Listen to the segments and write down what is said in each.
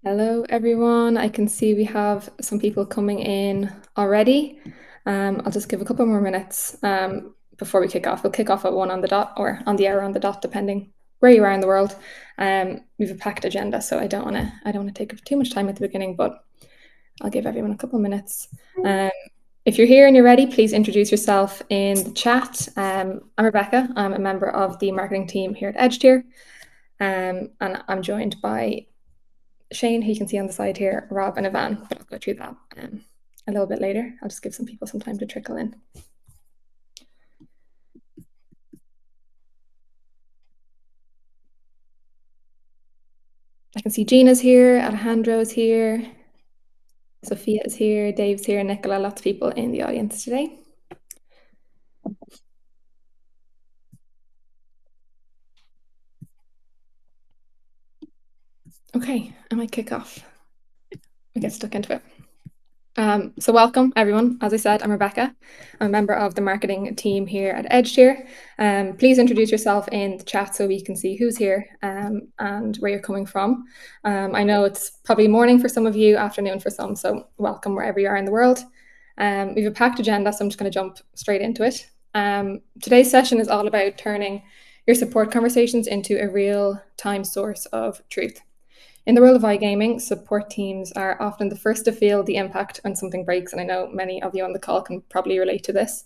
Hello, everyone. I can see we have some people coming in already. I'll just give a couple more minutes before we kick off. We'll kick off at 1 on the dot or on the hour on the dot, depending where you are in the world. We have a packed agenda, so I don't want to take up too much time at the beginning, but I'll give everyone a couple minutes. If you're here and you're ready, please introduce yourself in the chat. I'm Rebecca. I'm a member of the marketing team here at EdgeTier, and I'm joined by Shane, who you can see on the side here, Rob and Ivan, but I'll go through that a little bit later. I'll just give some people some time to trickle in. I can see Gina's here, Alejandro's here, Sophia is here, Dave's here, Nicola, lots of people in the audience today. Okay, I might kick off. We get stuck into it. So welcome everyone. As I said, I'm Rebecca. I'm a member of the marketing team here at EdgeTier. Please introduce yourself in the chat so we can see who's here and where you're coming from. I know it's probably morning for some of you, afternoon for some, so welcome wherever you are in the world. We have a packed agenda, so I'm just going to jump straight into it. Today's session is all about turning your support conversations into a real-time source of truth. In the world of iGaming, support teams are often the first to feel the impact when something breaks, and I know many of you on the call can probably relate to this.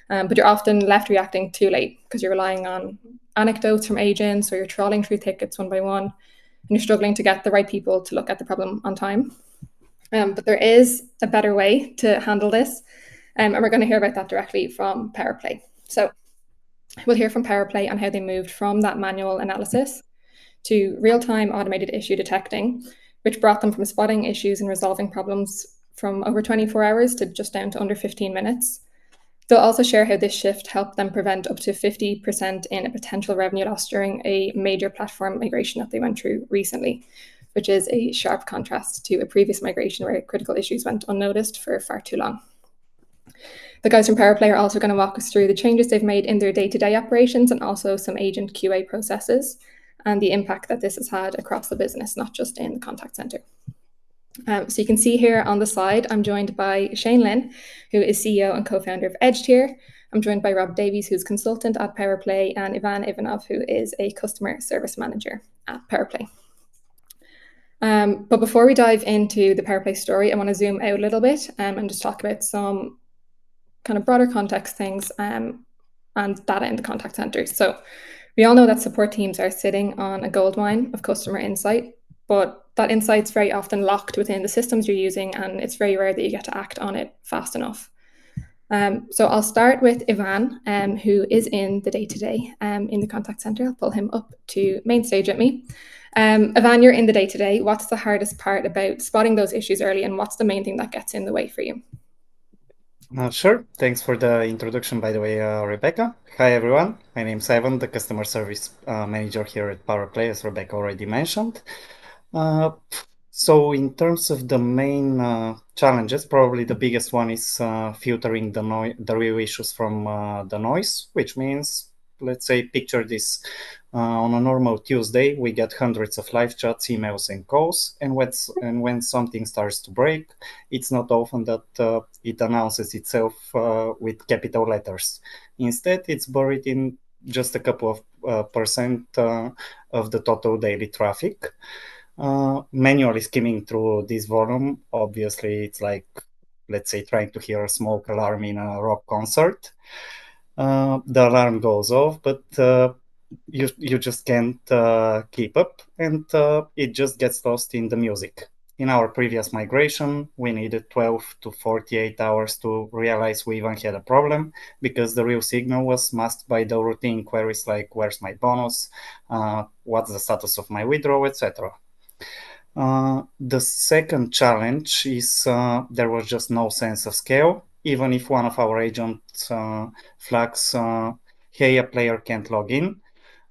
But you're often left reacting too late because you're relying on anecdotes from agents or you're trawling through tickets one by one, and you're struggling to get the right people to look at the problem on time. But there is a better way to handle this, and we're going to hear about that directly from PowerPlay. So we'll hear from PowerPlay on how they moved from that manual analysis to real-time automated issue detecting, which brought them from spotting issues and resolving problems from over 24 hours to just down to under 15 minutes. They'll also share how this shift helped them prevent up to 50% in a potential revenue loss during a major platform migration that they went through recently, which is a sharp contrast to a previous migration where critical issues went unnoticed for far too long. The guys from PowerPlay are also going to walk us through the changes they've made in their day-to-day operations and also some agent QA processes and the impact that this has had across the business, not just in the contact center. So you can see here on the slide, I'm joined by Shane Lynn, who is CEO and co-founder of EdgeTier. I'm joined by Rob Davies, who's consultant at PowerPlay, and Ivan Ivanov, who is a customer service manager at PowerPlay. But before we dive into the PowerPlay story, I want to zoom out a little bit and just talk about some kind of broader context things and data in the contact center. So we all know that support teams are sitting on a goldmine of customer insight, but that insight's very often locked within the systems you're using, and it's very rare that you get to act on it fast enough. So I'll start with Ivan, who is in the day-to-day in the contact center. I'll pull him up to main stage at me. Ivan, you're in the day-to-day. What's the hardest part about spotting those issues early, and what's the main thing that gets in the way for you? Sure. Thanks for the introduction, by the way, Rebecca. Hi, everyone. My name's Ivan, the customer service manager here at PowerPlay, as Rebecca already mentioned. So in terms of the main challenges, probably the biggest one is filtering the real issues from the noise, which means, let's say, picture this. On a normal Tuesday, we get hundreds of live chats, emails, and calls. And when something starts to break, it's not often that it announces itself with capital letters. Instead, it's buried in just a couple of percent of the total daily traffic. Manually skimming through this volume, obviously, it's like, let's say, trying to hear a smoke alarm in a rock concert. The alarm goes off, but you just can't keep up, and it just gets lost in the music. In our previous migration, we needed 12 to 48 hours to realize we even had a problem because the real signal was masked by the routine queries like where's my bonus, what's the status of my withdrawal, etc. The second challenge is there was just no sense of scale. Even if one of our agents flags, hey, a player can't log in,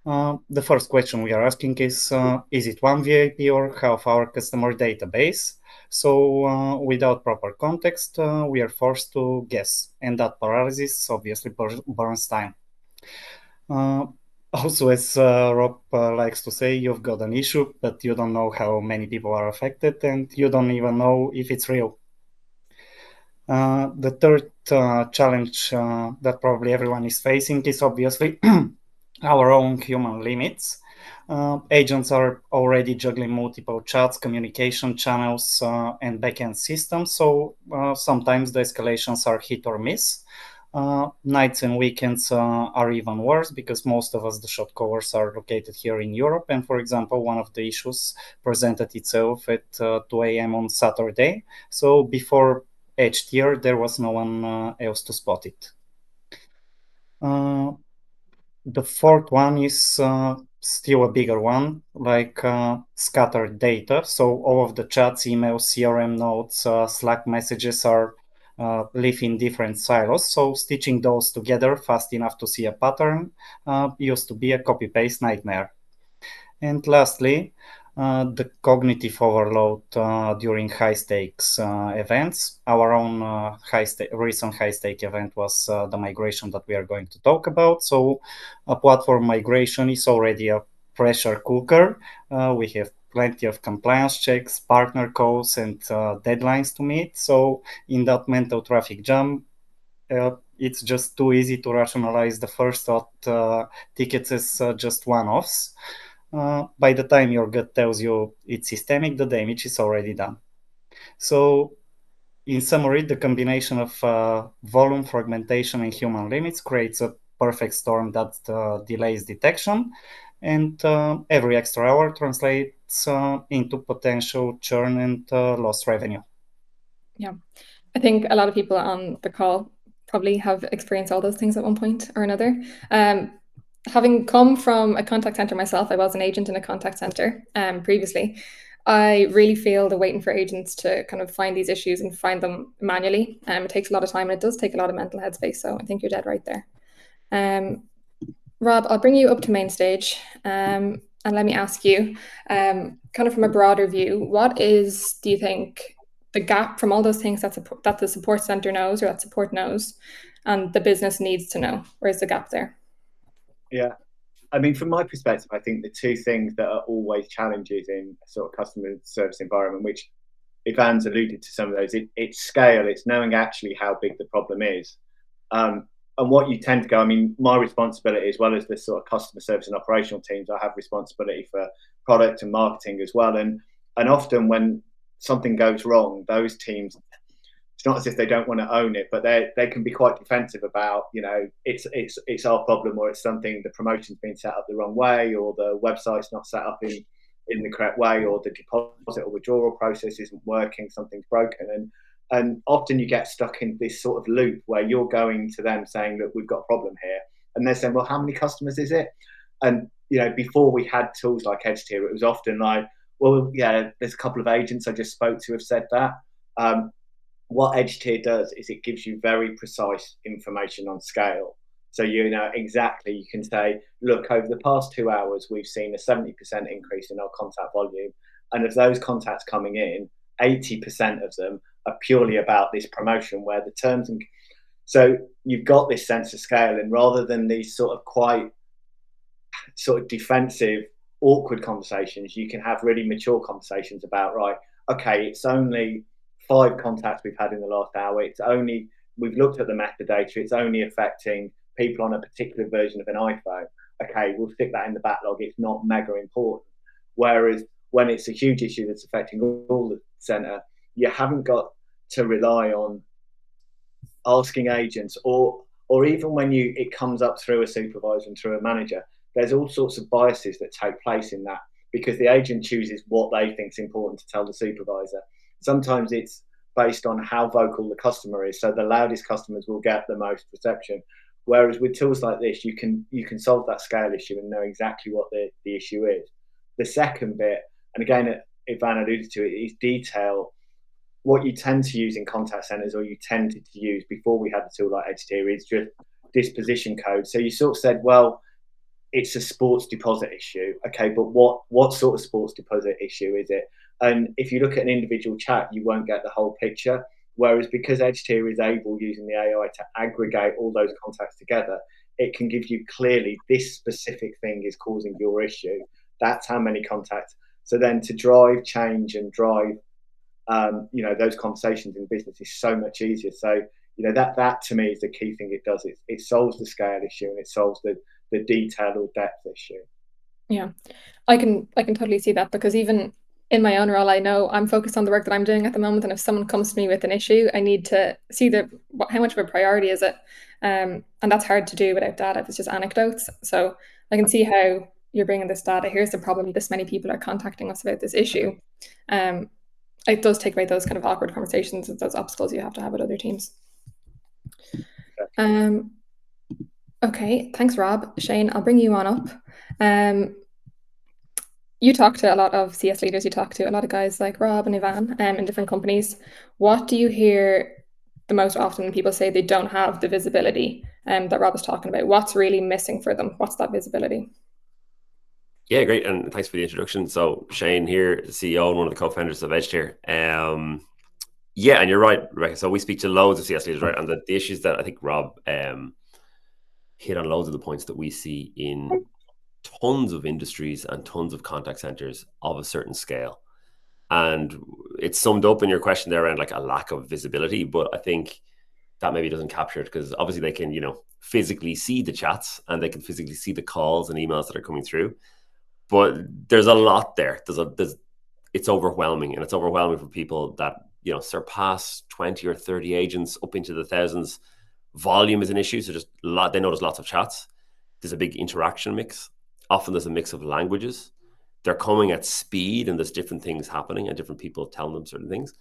the first question we are asking is it one VIP or half our customer database? So without proper context, we are forced to guess, and that paralysis obviously burns time. Also, as Rob likes to say, you've got an issue, but you don't know how many people are affected, and you don't even know if it's real. The third challenge that probably everyone is facing is obviously our own human limits. Agents are already juggling multiple chats, communication channels, and backend systems, so sometimes the escalations are hit or miss. Nights and weekends are even worse because most of us, the shop covers, are located here in Europe. And for example, one of the issues presented itself at 2 a.m. on Saturday. So before edge tier, there was no one else to spot it. The fourth one is still a bigger one, like scattered data. So all of the chats, emails, CRM notes, Slack messages are live in different silos. So stitching those together fast enough to see a pattern used to be a copy-paste nightmare. And lastly, the cognitive overload during high stakes events. Our own recent high stake event was the migration that we are going to talk about. So, a platform migration is already a pressure cooker. We have plenty of compliance checks, partner calls, and deadlines to meet. So, in that mental traffic jam, it's just too easy to rationalize the first thought tickets as just one-offs. By the time your gut tells you it's systemic, the damage is already done. So, in summary, the combination of volume, fragmentation, and human limits creates a perfect storm that delays detection, and every extra hour translates into potential churn and lost revenue. Yeah. I think a lot of people on the call probably have experienced all those things at one point or another. Having come from a contact center myself, I was an agent in a contact center previously. I really feel the waiting for agents to kind of find these issues and find them manually. It takes a lot of time and it does take a lot of mental headspace. So I think you're dead right there. Rob, I'll bring you up to main stage and let me ask you, kind of from a broader view, what is, do you think, the gap from all those things that the support center knows or that support knows and the business needs to know? Where's the gap there? Yeah. I mean, from my perspective, I think the two things that are always challenges in a sort of customer service environment, which Ivan's alluded to some of those, it's scale, it's knowing actually how big the problem is. And what you tend to go, I mean, my responsibility as well as the sort of customer service and operational teams, I have responsibility for product and marketing as well. And often when something goes wrong, those teams, it's not as if they don't want to own it, but they can be quite defensive about, you know, it's our problem, or it's something, the promotion's been set up the wrong way, or the website's not set up in the correct way, or the deposit or withdrawal process isn't working, something's broken. And often you get stuck in this sort of loop where you're going to them saying, look, we've got a problem here. And they're saying, well, how many customers is it? And, you know, before we had tools like EdgeTier, it was often like, well, yeah, there's a couple of agents I just spoke to have said that. What EdgeTier does is it gives you very precise information on scale. So you know exactly, you can say, look, over the past 2 hours, we've seen a 70% increase in our contact volume. And of those contacts coming in, 80% of them are purely about this promotion where the terms and so you've got this sense of scale, and rather than these sort of quite sort of defensive, awkward conversations, you can have really mature conversations about, right, okay, it's only 5 contacts we've had in the last hour. It's only, we've looked at the metadata, it's only affecting people on a particular version of an iPhone. Okay, we'll stick that in the backlog. It's not mega important. Whereas when it's a huge issue that's affecting all the center, you haven't got to rely on asking agents, or even when it comes up through a supervisor and through a manager, there's all sorts of biases that take place in that, because the agent chooses what they think is important to tell the supervisor. Sometimes it's based on how vocal the customer is, so the loudest customers will get the most reception. Whereas with tools like this, you can solve that scale issue and know exactly what the issue is. The second bit, and again, Ivan alluded to it, is detail. What you tend to use in contact centers, or you tended to use before we had a tool like EdgeTier, is just disposition code. So you sort of said, well, it's a sports deposit issue. Okay, but what sort of sports deposit issue is it? And if you look at an individual chat, you won't get the whole picture. Whereas because EdgeTier is able, using the AI, to aggregate all those contacts together, it can give you clearly this specific thing is causing your issue. That's how many contacts. So then to drive change and drive, those conversations in business is so much easier. So, that to me is the key thing it does. It solves the scale issue and it solves the detail or depth issue. Yeah, I can totally see that, because even in my own role, I know I'm focused on the work that I'm doing at the moment, and if someone comes to me with an issue, I need to see how much of a priority is it, and that's hard to do without data if it's just anecdotes. So I can see how you're bringing this data. Here's the problem: this many people are contacting us about this issue. It does take away those kind of awkward conversations and those obstacles you have to have with other teams. Okay, thanks, Rob. Shane, I'll bring you on up. You talk to a lot of CS leaders, you talk to a lot of guys like Rob and Ivan in different companies. What do you hear the most often when people say they don't have the visibility that Rob was talking about? What's really missing for them? What's that visibility? Yeah, great. And thanks for the introduction. So Shane here, CEO and one of the co-founders of EdgeTier. Yeah, and you're right, Rebecca. So we speak to loads of CS leaders, right? And the issues that I think Rob hit on loads of the points that we see in tons of industries and tons of contact centers of a certain scale. And it's summed up in your question there around like a lack of visibility, but I think that maybe doesn't capture it, because obviously they can, physically see the chats and they can physically see the calls and emails that are coming through. But there's a lot there. It's overwhelming, and it's overwhelming for people that, surpass 20 or 30 agents up into the thousands. Volume is an issue. So they notice lots of chats. There's a big interaction mix. Often there's a mix of languages. They're coming at speed, and there's different things happening and different people telling them certain things.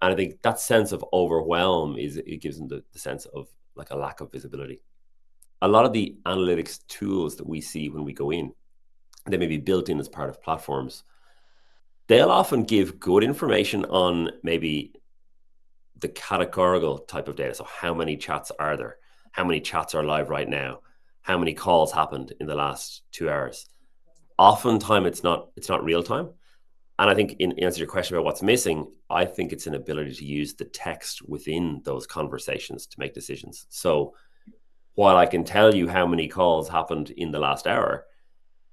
And I think that sense of overwhelm it gives them the sense of like a lack of visibility. A lot of the analytics tools that we see when we go in, they may be built in as part of platforms. They'll often give good information on maybe the categorical type of data. So how many chats are there? How many chats are live right now? How many calls happened in the last 2 hours? Oftentimes it's not real time. And I think in answer to your question about what's missing, I think it's an ability to use the text within those conversations to make decisions. So while I can tell you how many calls happened in the last hour,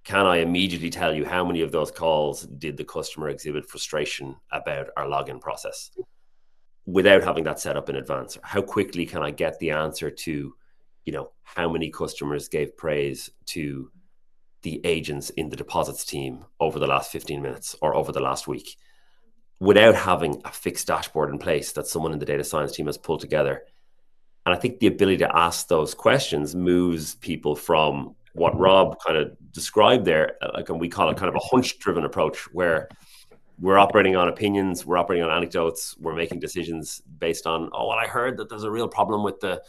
can I immediately tell you how many of those calls did the customer exhibit frustration about our login process without having that set up in advance? How quickly can I get the answer to, how many customers gave praise to the agents in the deposits team over the last 15 minutes or over the last week, without having a fixed dashboard in place that someone in the data science team has pulled together? And I think the ability to ask those questions moves people from what Rob kind of described there, like, and we call it kind of a hunch-driven approach, where we're operating on opinions, we're operating on anecdotes, we're making decisions based on, well, I heard that there's a real problem with the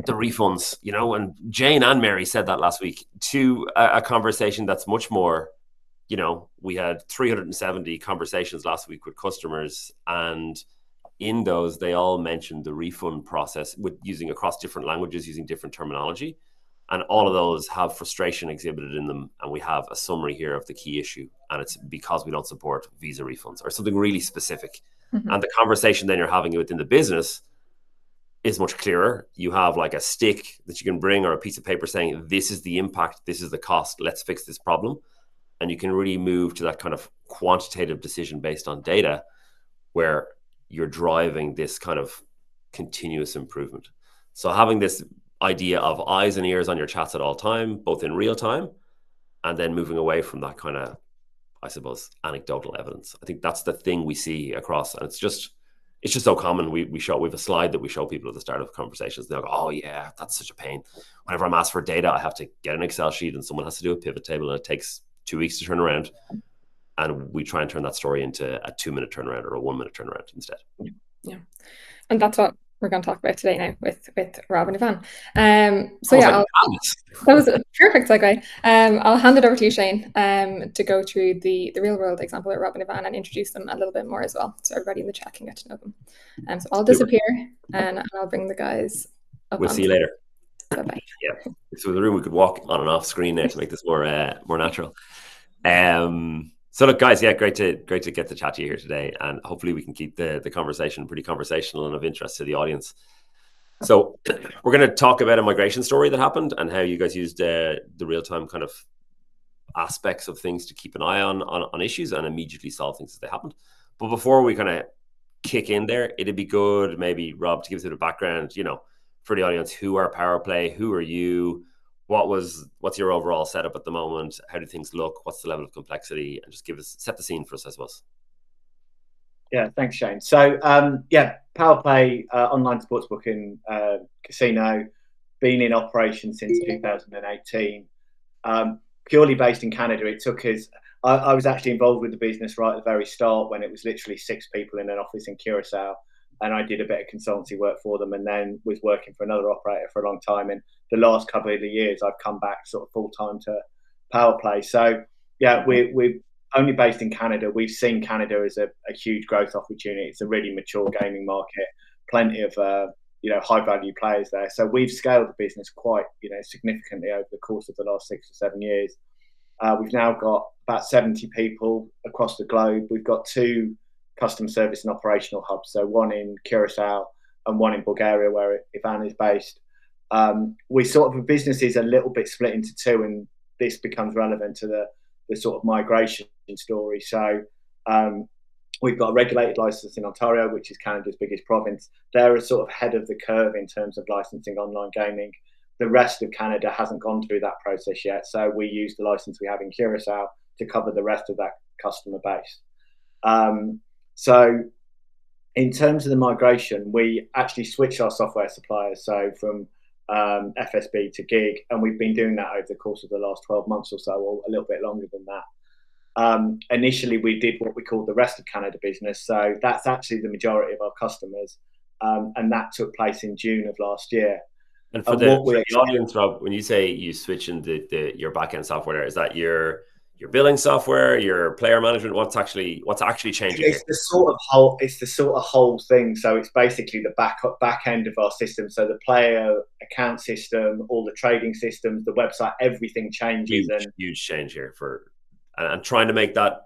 refunds, and Jane and Mary said that last week, to a conversation that's much more, we had 370 conversations last week with customers, and in those, they all mentioned the refund process with using across different languages, using different terminology. And all of those have frustration exhibited in them. And we have a summary here of the key issue. And it's because we don't support Visa refunds or something really specific. Mm-hmm. And the conversation then you're having within the business is much clearer. You have like a stick that you can bring or a piece of paper saying, this is the impact, this is the cost, let's fix this problem. And you can really move to that kind of quantitative decision based on data, where you're driving this kind of continuous improvement. So having this idea of eyes and ears on your chats at all time, both in real time, and then moving away from that kind of, I suppose, anecdotal evidence. I think that's the thing we see across, and it's just so common. We have a slide that we show people at the start of conversations. They'll go, oh yeah, that's such a pain. Whenever I'm asked for data, I have to get an Excel sheet and someone has to do a pivot table, and it takes 2 weeks to turn around. And we try and turn that story into a 2-minute turnaround or a 1-minute turnaround instead. Yeah. And that's what we're going to talk about today now with Rob and Ivan. So yeah, that was a perfect segue. I'll hand it over to you, Shane, to go through the real world example of Rob and Ivan and introduce them a little bit more as well, so everybody in the chat can get to know them. So I'll disappear and I'll bring the guys up. We'll see you later. Bye-bye. Yeah. So in the room we could walk on and off screen there to make this more natural. So look, guys, yeah, great to get to chat to you here today, and hopefully we can keep the conversation pretty conversational and of interest to the audience. So we're going to talk about a migration story that happened and how you guys used the real-time kind of aspects of things to keep an eye on issues and immediately solve things as they happened. But before we kind of kick in there, it'd be good maybe, Rob, to give us a bit of background, you know, for the audience. Who are PowerPlay? Who are you? What's your overall setup at the moment? How do things look? What's the level of complexity? And just set the scene for us, I suppose. Yeah, thanks, Shane. So, PowerPlay, online sportsbook in casino, been in operation since 2018. Purely based in Canada. It took us. I was actually involved with the business right at the very start when it was literally 6 people in an office in Curacao, and I did a bit of consultancy work for them, and then was working for another operator for a long time. And the last couple of years, I've come back sort of full time to PowerPlay. So, yeah, we're only based in Canada. We've seen Canada as a huge growth opportunity. It's a really mature gaming market, plenty of high value players there. So we've scaled the business quite significantly over the course of the last 6 or 7 years. We've now got about 70 people across the globe. We've got 2 customer service and operational hubs, so one in Curacao and one in Bulgaria, where Ivan is based. We sort of a business is a little bit split into 2, and this becomes relevant to the sort of migration story. So we've got a regulated license in Ontario, which is Canada's biggest province. They're a sort of head of the curve in terms of licensing online gaming. The rest of Canada hasn't gone through that process yet. So we use the license we have in Curacao to cover the rest of that customer base. So in terms of the migration, we actually switched our software suppliers, so from FSB to Gig, and we've been doing that over the course of the last 12 months or so, or a little bit longer than that. Initially, we did what we called the rest of Canada business, so that's actually the majority of our customers, and that took place in June of last year. And for the audience, Rob, when you say you switch into your backend software, is that your billing software, your player management? What's actually changing? It's the sort of whole thing. So it's basically the back end of our system. So the player account system, all the trading systems, the website, everything changes. Huge change here and trying to make that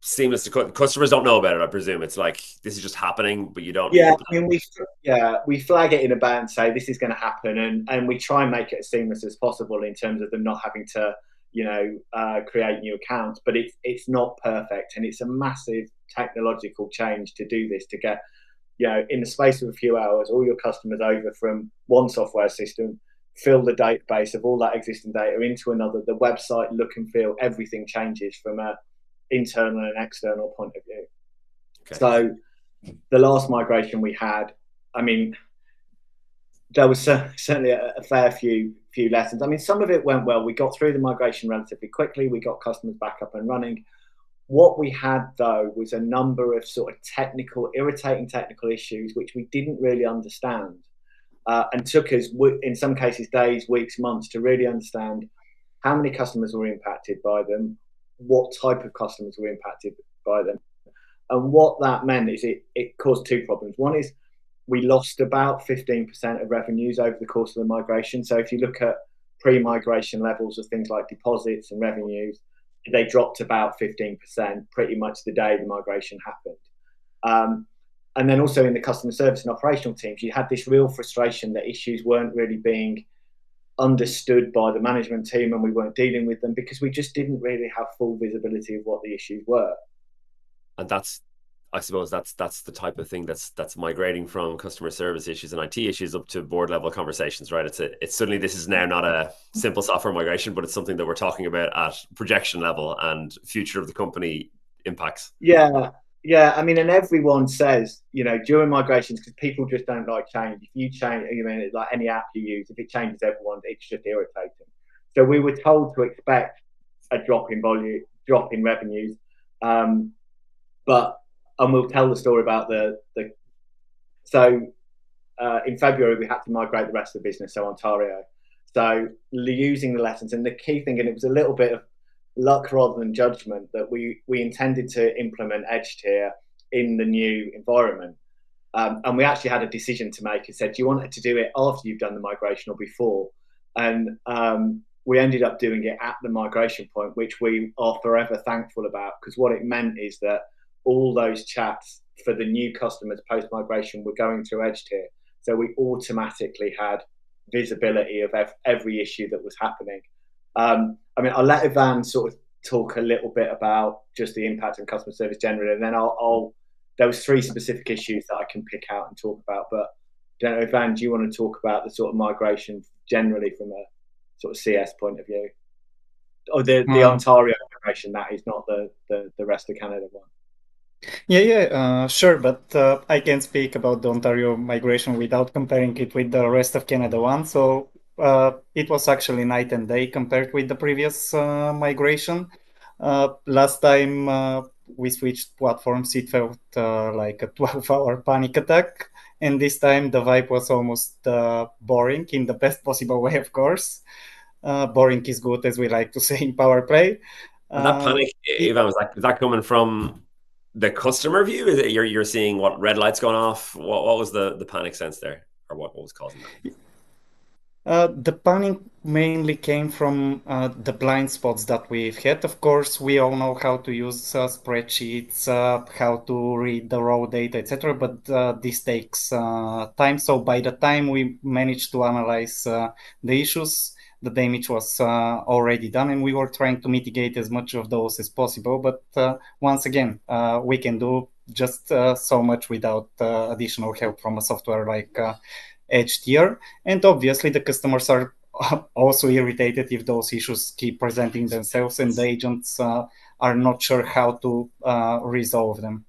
seamless to customers. Don't know about it, I presume. It's like this is just happening, but you don't. Yeah, I mean, we flag it in advance and say this is going to happen, and we try and make it as seamless as possible in terms of them not having to create new accounts, but it's not perfect, and it's a massive technological change to do this, to get in the space of a few hours all your customers over from one software system, fill the database of all that existing data into another, the website, look and feel, everything changes from a internal and external point of view. Okay. So the last migration we had, I mean, there was certainly a fair few lessons. I mean, some of it went well. We got through the migration relatively quickly. We got customers back up and running. What we had, though, was a number of sort of irritating technical issues, which we didn't really understand, and took us, in some cases, days, weeks, months to really understand how many customers were impacted by them, what type of customers were impacted by them. And what that meant is it caused 2 problems. One is we lost about 15% of revenues over the course of the migration. So if you look at pre-migration levels of things like deposits and revenues, they dropped about 15% pretty much the day the migration happened. And then also in the customer service and operational teams, you had this real frustration that issues weren't really being understood by the management team, and we weren't dealing with them because we just didn't really have full visibility of what the issues were. And I suppose that's the type of thing that's migrating from customer service issues and IT issues up to board level conversations, right? It's suddenly, this is now not a simple software migration, but it's something that we're talking about at projection level and future of the company impacts. Yeah. I mean, and everyone says, during migrations, because people just don't like change. If you change, like any app you use, if it changes everyone, it's just irritating. So we were told to expect a drop in volume, drop in revenues, and we'll tell the story about so in February we had to migrate the rest of the business, so Ontario. So using the lessons, and the key thing, and it was a little bit of luck rather than judgment, that we intended to implement Edge Tier in the new environment, and we actually had a decision to make. It said, do you want to do it after you've done the migration or before? And we ended up doing it at the migration point, which we are forever thankful about, because what it meant is that all those chats for the new customers post-migration were going through Edge Tier. So we automatically had visibility of every issue that was happening. I mean, I'll let Ivan sort of talk a little bit about just the impact on customer service generally, and then there was 3 specific issues that I can pick out and talk about. But I don't know, Ivan, do you want to talk about the sort of migration generally from a sort of CS point of view? Or the Ontario migration, that is, not the rest of Canada one. Yeah, sure, but I can speak about the Ontario migration without comparing it with the rest of Canada one. So it was actually night and day compared with the previous migration. Last time we switched platforms, it felt like a 12-hour panic attack. And this time the vibe was almost boring in the best possible way, of course. Boring is good, as we like to say in PowerPlay. And that panic, Ivan, was that coming from the customer view? Is it you're seeing what red lights going off? What was the panic sense there, or what was causing that? The panic mainly came from the blind spots that we've had. Of course, we all know how to use spreadsheets, how to read the raw data, etc. But this takes time. So by the time we managed to analyze the issues, the damage was already done, and we were trying to mitigate as much of those as possible. But once again, we can do just so much without additional help from a software like Edge tier. And obviously the customers are also irritated if those issues keep presenting themselves and the agents are not sure how to resolve them.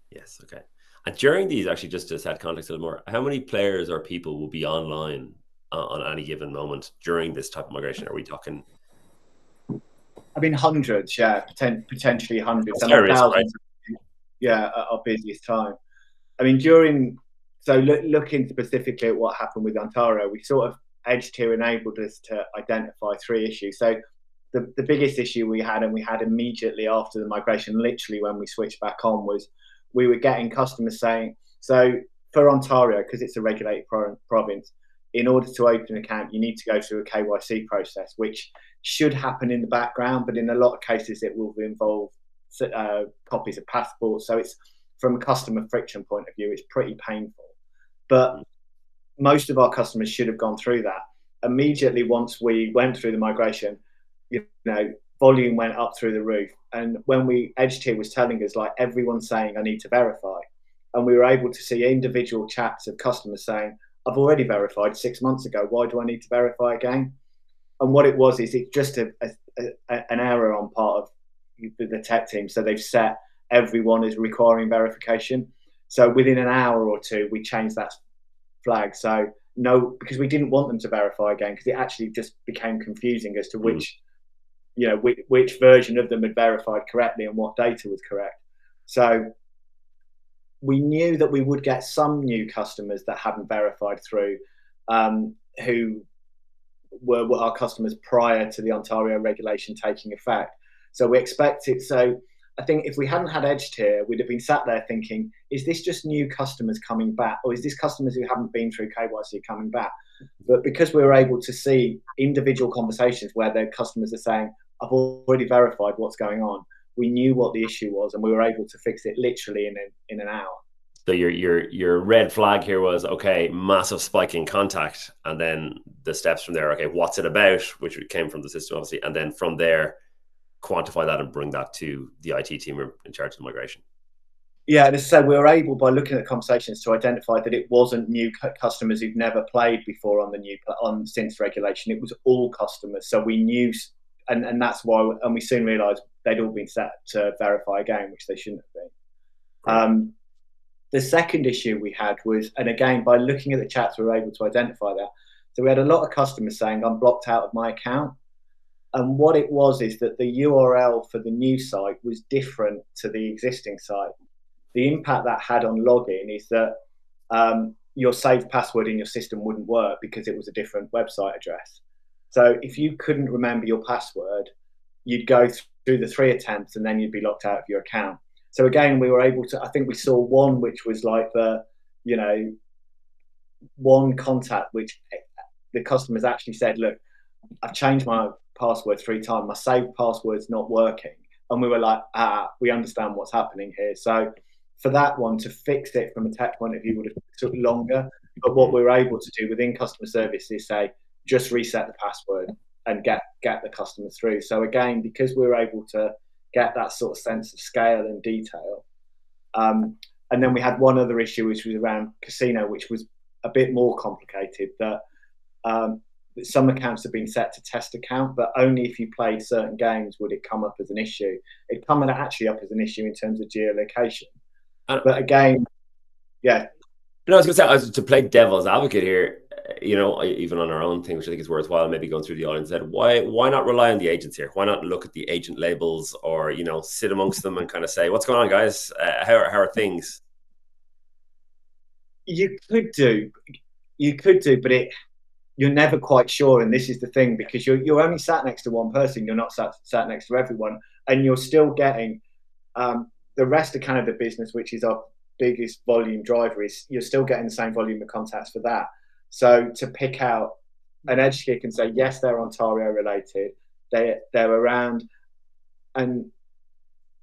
Yes, okay. And during these, actually, just to set context a little more, how many players or people will be online on any given moment during this type of migration? Are we talking? I mean, hundreds, yeah, potentially hundreds. I mean, thousands, right? Yeah, at our busiest time. I mean, looking specifically at what happened with Ontario, we sort of Edge tier enabled us to identify 3 issues. So the biggest issue we had, and we had immediately after the migration, literally when we switched back on, was we were getting customers saying, so for Ontario, because it's a regulated province, in order to open an account, you need to go through a KYC process, which should happen in the background, but in a lot of cases it will involve copies of passports. So it's, from a customer friction point of view, it's pretty painful. But most of our customers should have gone through that. Immediately once we went through the migration, volume went up through the roof. And when Edge tier was telling us, like, everyone's saying, I need to verify. And we were able to see individual chats of customers saying, I've already verified 6 months ago. Why do I need to verify again? And what it was is it's just an error on part of the tech team. So they've set everyone as requiring verification. So within an hour or 2, we changed that flag. So no, because we didn't want them to verify again, because it actually just became confusing as to which version of them had verified correctly and what data was correct. So we knew that we would get some new customers that hadn't verified through, who were our customers prior to the Ontario regulation taking effect. So we expected. So I think if we hadn't had Edge tier, we'd have been sat there thinking, is this just new customers coming back, or is this customers who haven't been through KYC coming back? But because we were able to see individual conversations where their customers are saying, I've already verified what's going on, we knew what the issue was, and we were able to fix it literally in an hour. So your red flag here was, okay, massive spike in contact, and then the steps from there, okay, what's it about, which came from the system, obviously, and then from there, quantify that and bring that to the IT team in charge of the migration. Yeah, and as I said, we were able, by looking at conversations, to identify that it wasn't new customers who've never played before on since regulation. It was all customers. So we knew, and that's why, and we soon realised they'd all been set to verify again, which they shouldn't have been. The second issue we had was, and again, by looking at the chats, we were able to identify that. So we had a lot of customers saying, I'm blocked out of my account. And what it was is that the URL for the new site was different to the existing site. The impact that had on login is that your saved password in your system wouldn't work because it was a different website address. So if you couldn't remember your password, you'd go through the 3 attempts and then you'd be locked out of your account. So again, we were able to, I think we saw one which was like one contact which the customers actually said, look, I've changed my password 3 times. My saved password's not working. And we were like, we understand what's happening here. So for that one, to fix it from a tech point of view would have took longer. But what we're able to do within customer service is say, just reset the password and get the customer through. So again, because we're able to get that sort of sense of scale and detail. And then we had one other issue, which was around casino, which was a bit more complicated, that some accounts have been set to test account, but only if you played certain games would it come up as an issue. It come actually up as an issue in terms of geolocation. But again, yeah. No, I was going to say, to play devil's advocate here, even on our own thing, which I think is worthwhile, maybe going through the audience, that why not rely on the agents here? Why not look at the agent labels, or sit amongst them and kind of say, what's going on, guys? How are things? You could do, but you're never quite sure, and this is the thing, because you're only sat next to one person. You're not sat next to everyone, and you're still getting the rest of Canada business, which is our biggest volume driver, is you're still getting the same volume of contacts for that. So to pick out an edge kick and say, yes, they're Ontario related, they're around, and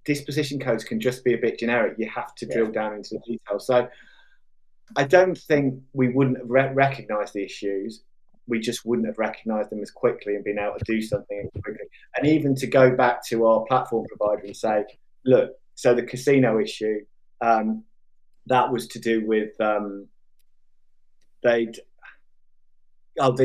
disposition codes can just be a bit generic. You have to drill down into the details. So I don't think we wouldn't have recognised the issues. We just wouldn't have recognised them as quickly and been able to do something quickly. And even to go back to our platform provider and say, look, so the casino issue, that was to do with they'd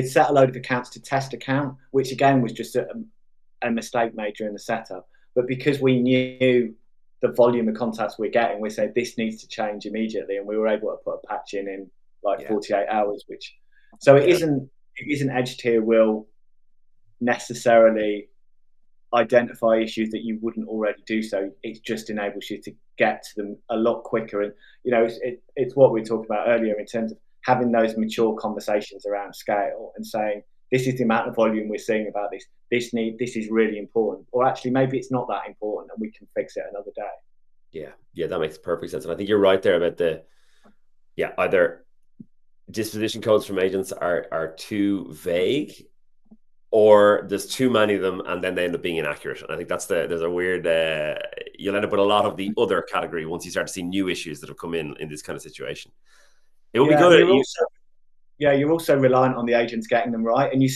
set a load of accounts to test account, which again was just a mistake made during the setup. But because we knew the volume of contacts we're getting, we said this needs to change immediately, and we were able to put a patch in like 48 hours. Which, so it isn't edge tier will necessarily identify issues that you wouldn't already do. So it just enables you to get to them a lot quicker. And it's what we talked about earlier in terms of having those mature conversations around scale and saying, this is the amount of volume we're seeing about this. This is really important, or actually maybe it's not that important, and we can fix it another day. Yeah, that makes perfect sense. And I think you're right there about either disposition codes from agents are too vague, or there's too many of them, and then they end up being inaccurate. And I think there's a weird you'll end up with a lot of the other category once you start to see new issues that have come in this kind of situation. It would be good. You're also reliant on the agents getting them right, and you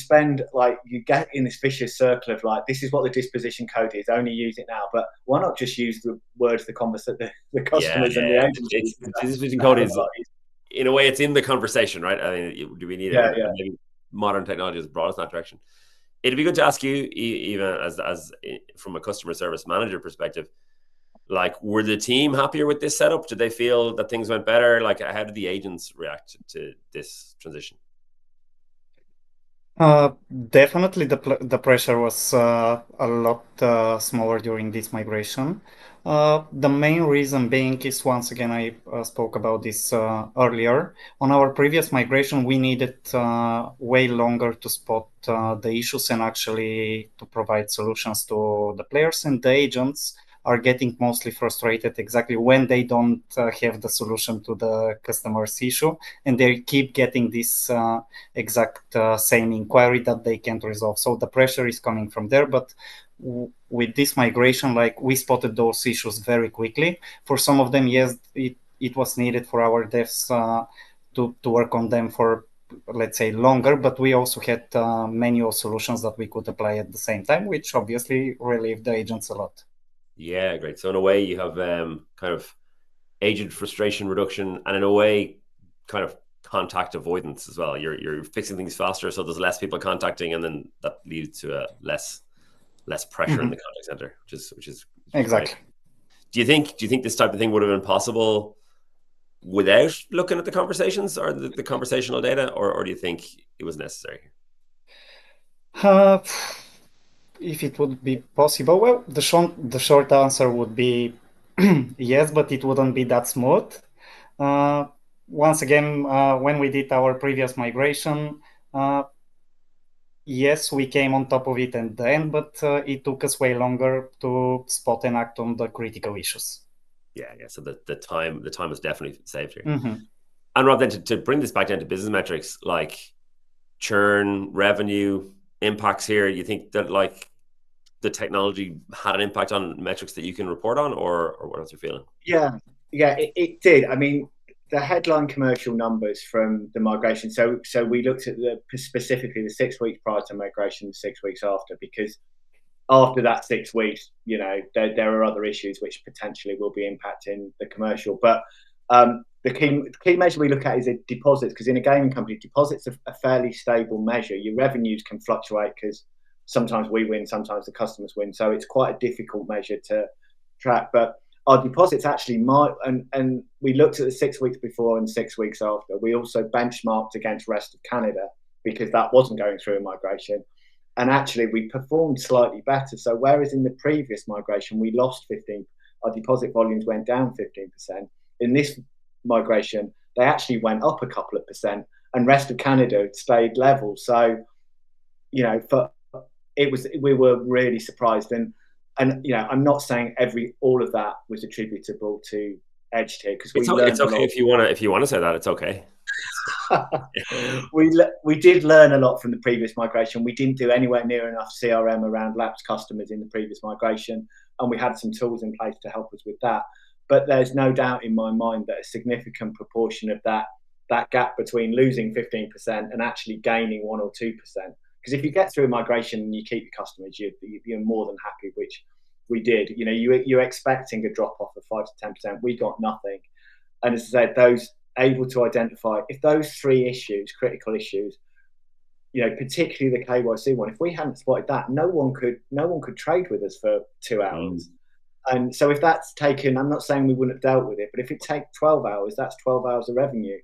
get in this vicious circle of like, this is what the disposition code is, only use it now. But why not just use the words the customers and the agents? The disposition code is, in a way, it's in the conversation, right? I mean, do we need it? Maybe modern technology has brought us in that direction. It'd be good to ask you, even as from a customer service manager perspective, like, were the team happier with this setup? Did they feel that things went better? Like, how did the agents react to this transition? Definitely the pressure was a lot smaller during this migration. The main reason being is, once again, I spoke about this earlier. On our previous migration, we needed way longer to spot the issues and actually to provide solutions to the players, and the agents are getting mostly frustrated exactly when they don't have the solution to the customer's issue, and they keep getting this exact same inquiry that they can't resolve. So the pressure is coming from there, but with this migration, like, we spotted those issues very quickly. For some of them, yes, it was needed for our devs to work on them for, let's say, longer, but we also had manual solutions that we could apply at the same time, which obviously relieved the agents a lot. Yeah, great. So in a way, you have kind of agent frustration reduction, and in a way, kind of contact avoidance as well. You're fixing things faster, so there's less people contacting, and then that leads to less pressure in the contact center, which is exactly. Great. Do you think this type of thing would have been possible without looking at the conversations or the conversational data, or do you think it was necessary? If it would be possible, well, the short answer would be yes, but it wouldn't be that smooth. Once again, when we did our previous migration, yes, we came on top of it at the end, but it took us way longer to spot and act on the critical issues. Yeah. So the time was definitely saved here. Mm-hmm. And Rob, then to bring this back down to business metrics, like churn, revenue, impacts here, you think that like the technology had an impact on metrics that you can report on, or what else you're feeling? Yeah, it did. I mean, the headline commercial numbers from the migration. So we looked at specifically the 6 weeks prior to migration, the 6 weeks after, because after that 6 weeks, you know, there are other issues which potentially will be impacting the commercial. But the key measure we look at is deposits, because in a gaming company, deposits are a fairly stable measure. Your revenues can fluctuate because sometimes we win, sometimes the customers win. So it's quite a difficult measure to track. But our deposits actually might, and we looked at the 6 weeks before and 6 weeks after. We also benchmarked against rest of Canada because that wasn't going through a migration. And actually we performed slightly better. So whereas in the previous migration, we lost 15, our deposit volumes went down 15%. In this migration, they actually went up a couple of percent, and rest of Canada stayed level. So, you know, we were really surprised. And you know, I'm not saying all of that was attributable to Edge here, because it's okay if you want to say that. It's okay. we did learn a lot from the previous migration. We didn't do anywhere near enough CRM around lapsed customers in the previous migration, and we had some tools in place to help us with that. But there's no doubt in my mind that a significant proportion of that gap between losing 15% and actually gaining 1 or 2%. Because if you get through a migration and you keep your customers, you're more than happy, which we did. You know, you're expecting a drop off of 5 to 10%. We got nothing. And as I said, those able to identify if those 3 issues, critical issues, you know, particularly the KYC one, if we hadn't spotted that, no one could trade with us for 2 hours. And so if that's taken, I'm not saying we wouldn't have dealt with it, but if it takes 12 hours, that's 12 hours of revenue.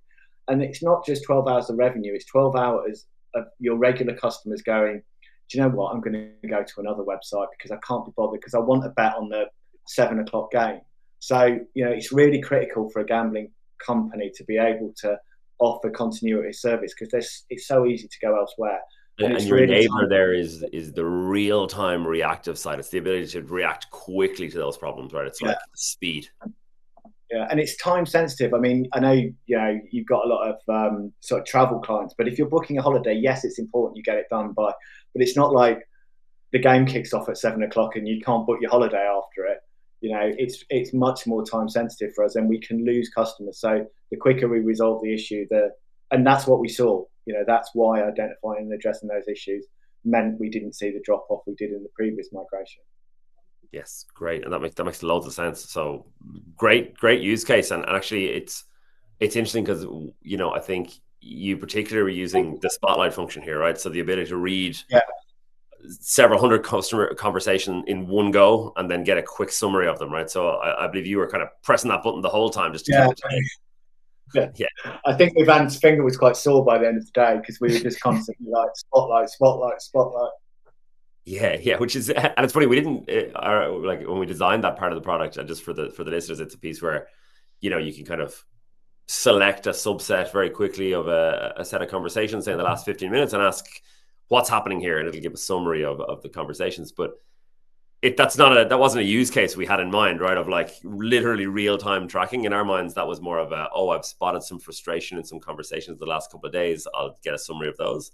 And it's not just 12 hours of revenue, it's 12 hours of your regular customers going, do you know what, I'm going to go to another website because I can't be bothered because I want a bet on the 7 o'clock game. So, you know, it's really critical for a gambling company to be able to offer continuity of service, because it's so easy to go elsewhere. And your really enabler there is the real-time reactive side. It's the ability to react quickly to those problems, right? It's like speed. Yeah, and it's time sensitive. I mean, I know, you know, you've got a lot of sort of travel clients, but if you're booking a holiday, yes, it's important you get it done by, but it's not like the game kicks off at 7 o'clock and you can't book your holiday after it. You know, it's much more time sensitive for us, and we can lose customers. So the quicker we resolve the issue, and that's what we saw. You know, that's why identifying and addressing those issues meant we didn't see the drop off we did in the previous migration. Yes, great, and that makes loads of sense. So great use case, and actually it's interesting because, you know, I think you particularly are using the spotlight function here, right? So the ability to read several hundred customer conversation in one go and then get a quick summary of them, right? So I believe you were kind of pressing that button the whole time just to keep it. Yeah. I think Ivan's finger was quite sore by the end of the day because we were just constantly like spotlight. Yeah, which is, and it's funny, we didn't like when we designed that part of the product, and just for the listeners, it's a piece where, you know, you can kind of select a subset very quickly of a set of conversations, say in the last 15 minutes, and ask what's happening here, and it'll give a summary of the conversations. But that wasn't a use case we had in mind, right? Of like literally real-time tracking. In our minds, that was more of I've spotted some frustration in some conversations the last couple of days, I'll get a summary of those.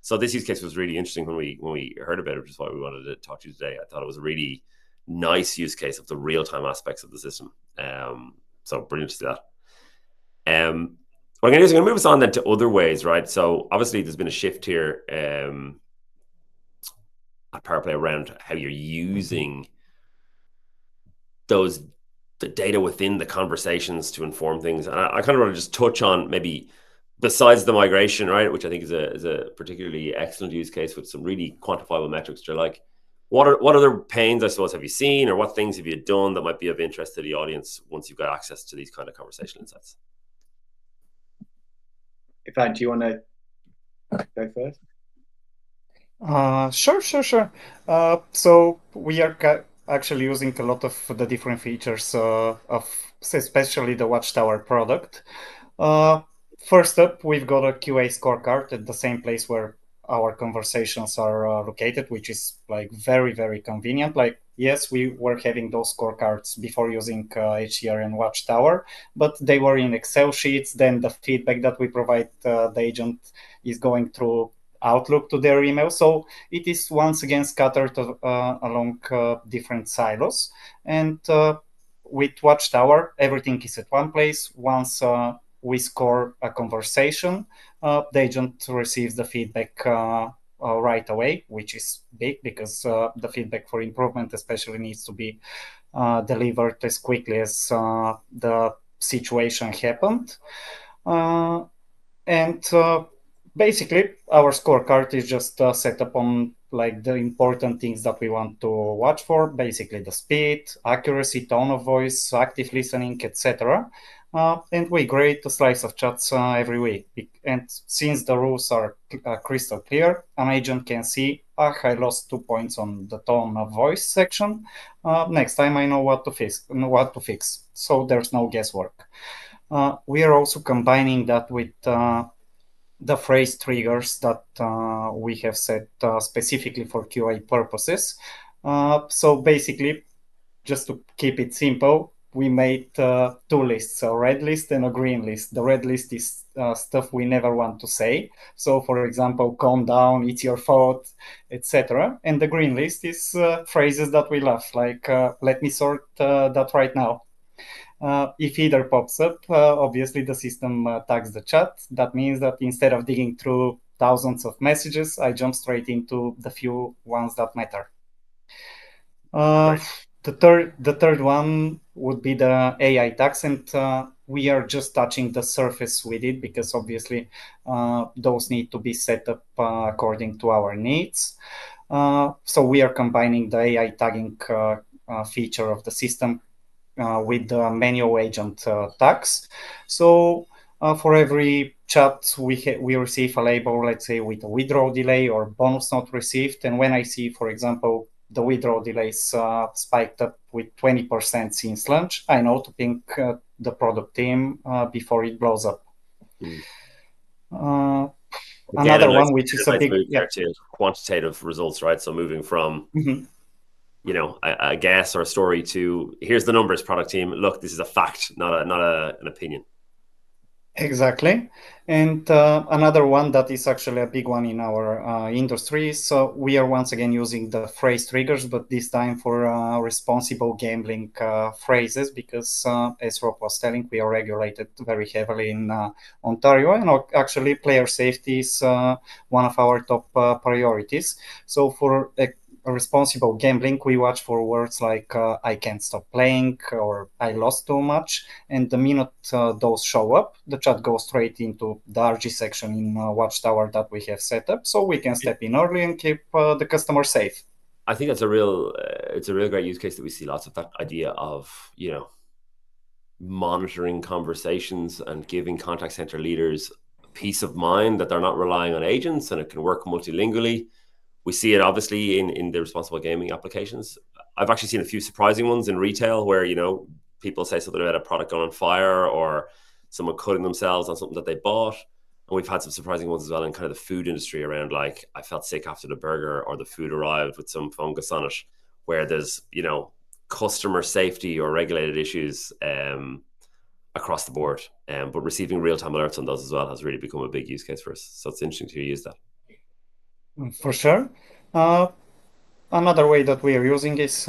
So this use case was really interesting when we heard about it, which is why we wanted to talk to you today. I thought it was a really nice use case of the real-time aspects of the system. So brilliant to see that. What I'm going to do is I'm going to move us on then to other ways, right? So obviously there's been a shift here at PowerPlay around how you're using the data within the conversations to inform things. And I kind of want to just touch on maybe, besides the migration, right, which I think is a particularly excellent use case with some really quantifiable metrics. You're like, what other pains, I suppose, have you seen, or what things have you done that might be of interest to the audience once you've got access to these kind of conversational insights? Ivan, do you want to go first? Sure. So we are actually using a lot of the different features of especially the Watchtower product. First up, we've got a QA scorecard at the same place where our conversations are located, which is like very, very convenient. Like, yes, we were having those scorecards before using HDR and Watchtower, but they were in Excel sheets. Then the feedback that we provide the agent is going through Outlook to their email. So it is once again scattered along different silos. And with Watchtower, everything is at one place. Once we score a conversation, the agent receives the feedback right away, which is big because the feedback for improvement especially needs to be delivered as quickly as the situation happened. And basically, our scorecard is just set up on like the important things that we want to watch for, basically the speed, accuracy, tone of voice, active listening, etc. And we grade a slice of chats every week. And since the rules are crystal clear, an agent can see, I lost 2 points on the tone of voice section. Next time I know what to fix. So there's no guesswork. We are also combining that with the phrase triggers that we have set specifically for QA purposes. So basically, just to keep it simple, we made two lists, a red list and a green list. The red list is stuff we never want to say. So for example, calm down, it's your fault, etc. And the green list is phrases that we love, like let me sort that right now. If either pops up, obviously the system tags the chat. That means that instead of digging through thousands of messages, I jump straight into the few ones that matter. The third one would be the AI tags, and we are just touching the surface with it because obviously those need to be set up according to our needs. So we are combining the AI tagging feature of the system with the manual agent tags. So for every chat, we receive a label, let's say with a withdrawal delay or bonus not received. And when I see, for example, the withdrawal delays spiked up with 20% since launch, I know to ping the product team before it blows up. Another one, which is a big move there to quantitative results, right? So moving from you know, a guess or a story to here's the numbers, product team. Look, this is a fact, not an opinion. Exactly. And another one that is actually a big one in our industry. So we are once again using the phrase triggers, but this time for responsible gambling phrases, because as Rob was telling, we are regulated very heavily in Ontario, and actually player safety is one of our top priorities. So for responsible gambling, we watch for words like I can't stop playing or I lost too much. And the minute those show up, the chat goes straight into the RG section in Watchtower that we have set up, so we can step in early and keep the customer safe. I think that's a real great use case that we see lots of, that idea of, you know, monitoring conversations and giving contact center leaders peace of mind that they're not relying on agents and it can work multilingually. We see it obviously in the responsible gaming applications. I've actually seen a few surprising ones in retail where, you know, people say something about a product going on fire or someone cutting themselves on something that they bought. And we've had some surprising ones as well in kind of the food industry around, like, I felt sick after the burger or the food arrived with some fungus on it, where there's, you know, customer safety or regulated issues across the board. But receiving real-time alerts on those as well has really become a big use case for us. So it's interesting to use that. For sure. Another way that we are using is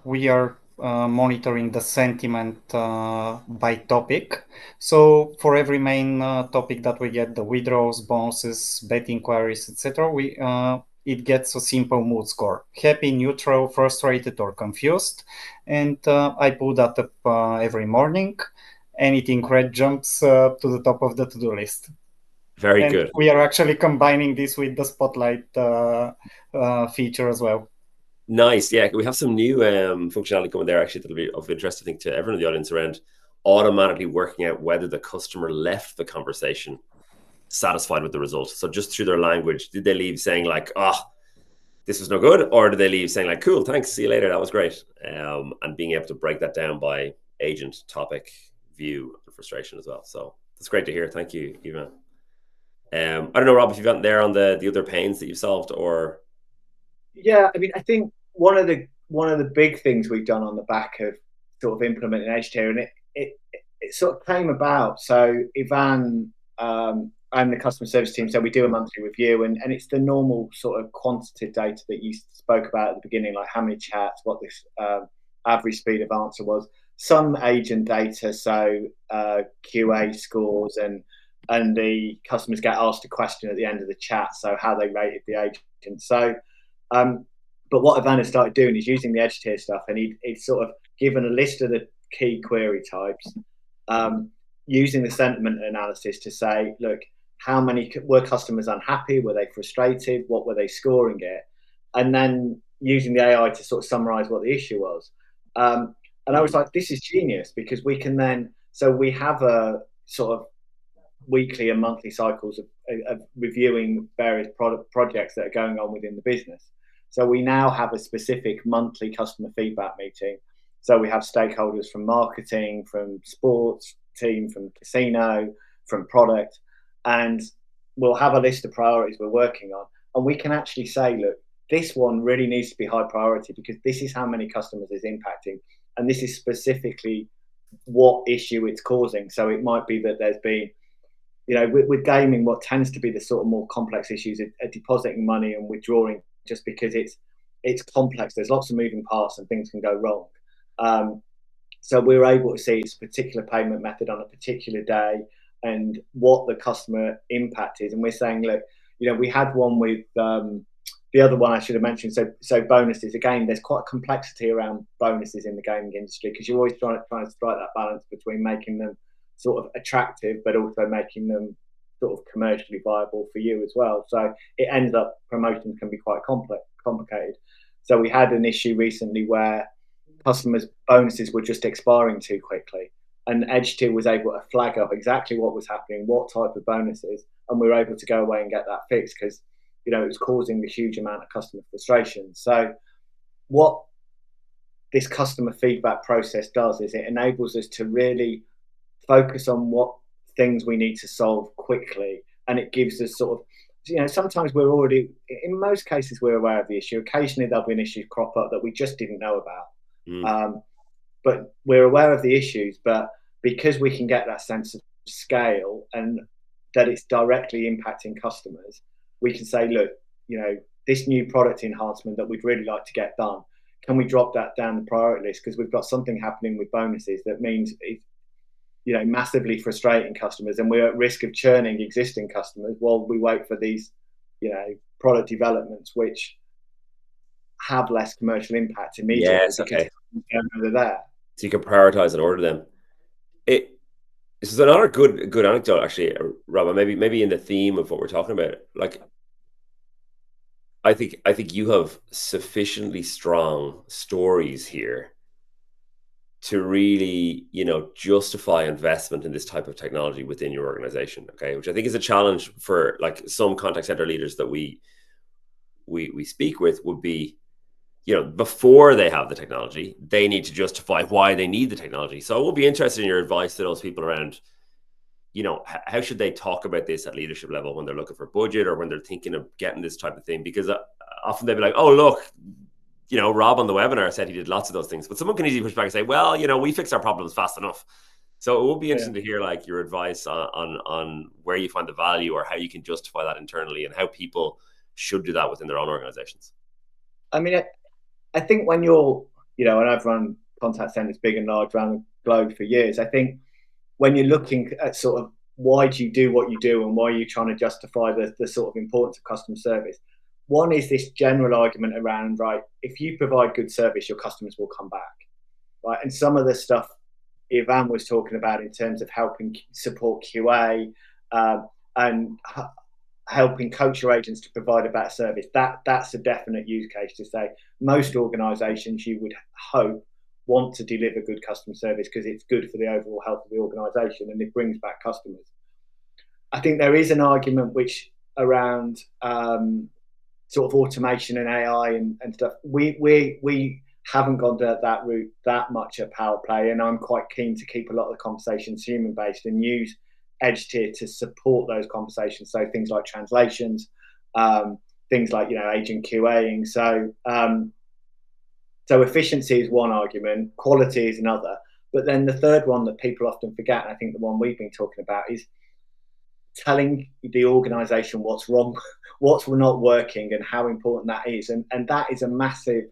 we are monitoring the sentiment by topic. So for every main topic that we get, the withdrawals, bonuses, bet inquiries, etc., it gets a simple mood score: happy, neutral, frustrated, or confused. And I pull that up every morning. Anything red jumps to the top of the to-do list. Very good. We are actually combining this with the Spotlight feature as well. Nice. Yeah, we have some new functionality coming there actually that'll be of interest, I think, to everyone in the audience around automatically working out whether the customer left the conversation satisfied with the result. So just through their language, did they leave saying like, oh, this was no good? Or did they leave saying like, cool, thanks, see you later, that was great? And being able to break that down by agent, topic, view, and frustration as well. So that's great to hear. Thank you, Ivan. I don't know, Rob, if you've gotten there on the other pains that you've solved, or... Yeah, I mean, I think one of the big things we've done on the back of sort of implementing Edge here, and it sort of came about. So Ivan, I'm the customer service team, so we do a monthly review, and it's the normal sort of quantitative data that you spoke about at the beginning, like how many chats, what this average speed of answer was. some agent data, so QA scores, and the customers get asked a question at the end of the chat, so how they rated the agent. So, but what Ivan has started doing is using the edge tier stuff, and he's sort of given a list of the key query types, using the sentiment analysis to say, look, how many were customers unhappy? Were they frustrated? What were they scoring it? And then using the AI to sort of summarize what the issue was. And I was like, this is genius, because we can then, so we have a sort of weekly and monthly cycles of reviewing various projects that are going on within the business. So we now have a specific monthly customer feedback meeting. So we have stakeholders from marketing, from sports team, from casino, from product, and we'll have a list of priorities we're working on. And we can actually say, look, this one really needs to be high priority because this is how many customers it's impacting. And this is specifically what issue it's causing. So it might be that there's been, you know, with gaming, what tends to be the sort of more complex issues are depositing money and withdrawing, just because it's complex. There's lots of moving parts and things can go wrong. So we're able to see its particular payment method on a particular day and what the customer impact is. And we're saying, look, you know, we had one with the other one I should have mentioned. So bonuses, again, there's quite a complexity around bonuses in the gaming industry, because you're always trying to strike that balance between making them sort of attractive, but also making them sort of commercially viable for you as well. So it ends up, promotions can be quite complicated. So we had an issue recently where customers' bonuses were just expiring too quickly, and EdgeTier was able to flag up exactly what was happening, what type of bonuses, and we were able to go away and get that fixed, because, you know, it was causing a huge amount of customer frustration. So what this customer feedback process does is it enables us to really focus on what things we need to solve quickly, and it gives us sort of, you know, sometimes we're already, in most cases, we're aware of the issue. Occasionally there'll be an issue crop up that we just didn't know about. But we're aware of the issues, but because we can get that sense of scale and that it's directly impacting customers, we can say, look, you know, this new product enhancement that we'd really like to get done, can we drop that down the priority list? Because we've got something happening with bonuses that means it's, you know, massively frustrating customers, and we're at risk of churning existing customers while we wait for these, you know, product developments which have less commercial impact immediately. Yes, okay. They're there. So you can prioritize and order them. This is another good anecdote, actually, Rob. Maybe in the theme of what we're talking about. Like, I think you have sufficiently strong stories here to really, you know, justify investment in this type of technology within your organization. Okay, which I think is a challenge for like some contact center leaders that we speak with would be, you know, before they have the technology, they need to justify why they need the technology. So we'll be interested in your advice to those people around, you know, how should they talk about this at leadership level when they're looking for budget or when they're thinking of getting this type of thing? Because often they'll be like, oh, look, you know, Rob on the webinar said he did lots of those things, but someone can easily push back and say, well, you know, we fix our problems fast enough. So it will be interesting to hear like your advice on where you find the value or how you can justify that internally and how people should do that within their own organizations. I mean, I think when you're, you know, and I've run contact centers big and large around the globe for years, I think when you're looking at sort of why do you do what you do and why are you trying to justify the sort of importance of customer service, one is this general argument around, right, if you provide good service, your customers will come back, right? And some of the stuff Ivan was talking about in terms of helping support QA and helping coach your agents to provide a better service, that's a definite use case to say most organizations you would hope want to deliver good customer service because it's good for the overall health of the organization and it brings back customers. I think there is an argument which around sort of automation and AI and stuff. We haven't gone down that route that much at PowerPlay, and I'm quite keen to keep a lot of the conversations human-based and use EdgeTier to support those conversations. So things like translations, things like, you know, agent QAing. So efficiency is one argument, quality is another. But then the third one that people often forget, and I think the one we've been talking about, is telling the organization what's wrong, what's not working, and how important that is. And that is a massive,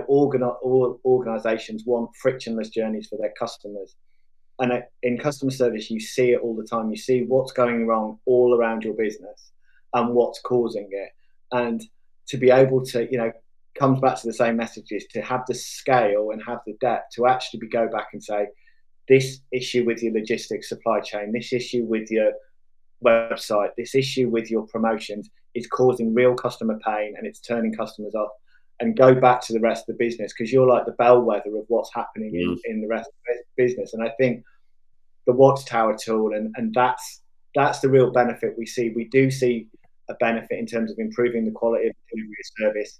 all organizations want frictionless journeys for their customers. And in customer service, you see it all the time. You see what's going wrong all around your business and what's causing it. And to be able to, comes back to the same messages, to have the scale and have the depth to actually go back and say, this issue with your logistics supply chain, this issue with your website, this issue with your promotions is causing real customer pain and it's turning customers off, and go back to the rest of the business, because you're like the bellwether of what's happening in the rest of the business. And I think the Watchtower tool, and that's the real benefit we see. We do see a benefit in terms of improving the quality of delivery of service.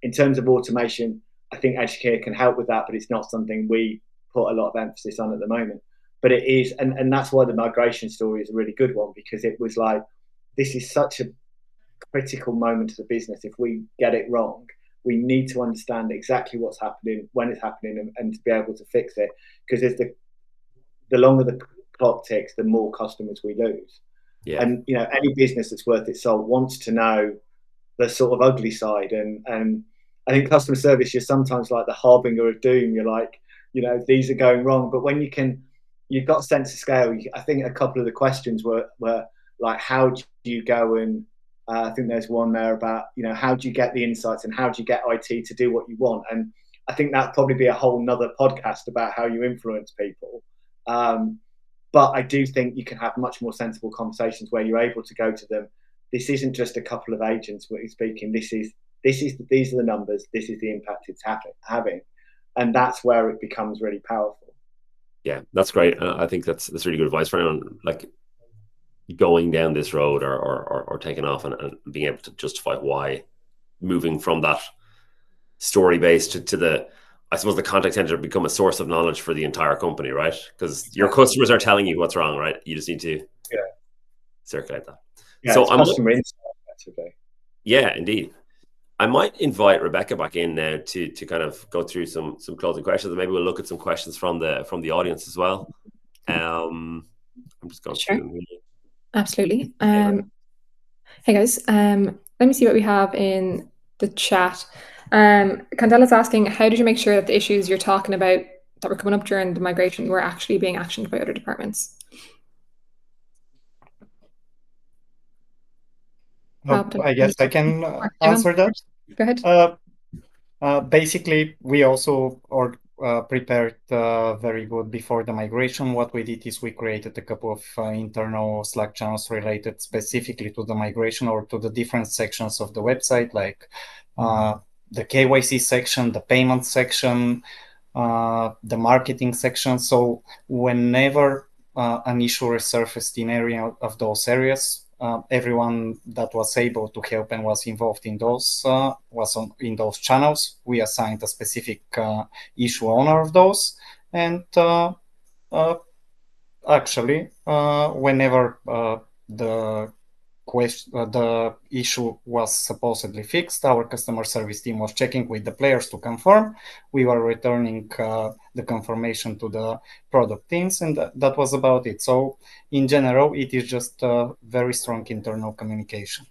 In terms of automation, I think EdgeCare can help with that, but it's not something we put a lot of emphasis on at the moment. But it is, and that's why the migration story is a really good one, because it was like, this is such a critical moment to the business. If we get it wrong, we need to understand exactly what's happening, when it's happening, and to be able to fix it. Because as the longer the clock ticks, the more customers we lose. Yeah. And any business that's worth its salt wants to know the sort of ugly side. And I think customer service, you're sometimes like the harbinger of doom. You're like, these are going wrong. But when you've got sense of scale. I think a couple of the questions were like, how do you go and I think there's one there about, how do you get the insights and how do you get IT to do what you want? And I think that'd probably be a whole nother podcast about how you influence people. But I do think you can have much more sensible conversations where you're able to go to them. This isn't just a couple of agents speaking. These are the numbers. This is the impact it's having. And that's where it becomes really powerful. Yeah, that's great. I think that's really good advice for anyone like going down this road or taking off and being able to justify why moving from that story based to the, I suppose, the contact center become a source of knowledge for the entire company, right? Because your customers are telling you what's wrong, right? You just need to circulate that. Yeah, so customer insight, basically. Yeah, indeed. I might invite Rebecca back in now to kind of go through some closing questions, and maybe we'll look at some questions from the audience as well. I'm just going through. Absolutely. Hey guys, let me see what we have in the chat. Candela's asking, how did you make sure that the issues you're talking about that were coming up during the migration were actually being actioned by other departments? I guess I can answer that. Go ahead. Basically, we also prepared very good before the migration. What we did is we created a couple of internal Slack channels related specifically to the migration or to the different sections of the website, like the KYC section, the payment section, the marketing section. So whenever an issue resurfaced in area of those areas, everyone that was able to help and was involved in those in those channels, we assigned a specific issue owner of those. And actually, whenever the issue was supposedly fixed, our customer service team was checking with the players to confirm. We were returning the confirmation to the product teams, and that was about it. So in general, it is just very strong internal communication.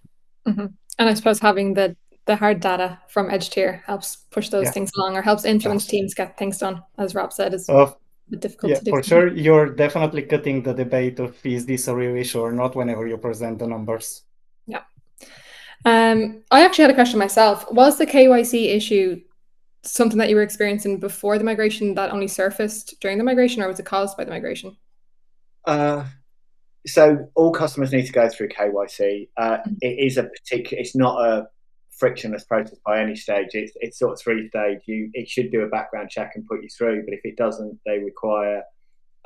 Mm-hmm. And I suppose having the hard data from EdgeTier helps push those things along, or helps influence teams get things done, as Rob said, is difficult to do. For sure, you're definitely cutting the debate of is this a real issue or not whenever you present the numbers. Yeah. I actually had a question myself. Was the KYC issue something that you were experiencing before the migration that only surfaced during the migration, or was it caused by the migration? So all customers need to go through KYC. It's not a frictionless process by any stage. It's sort of 3-stage. It should do a background check and put you through, but if it doesn't, they require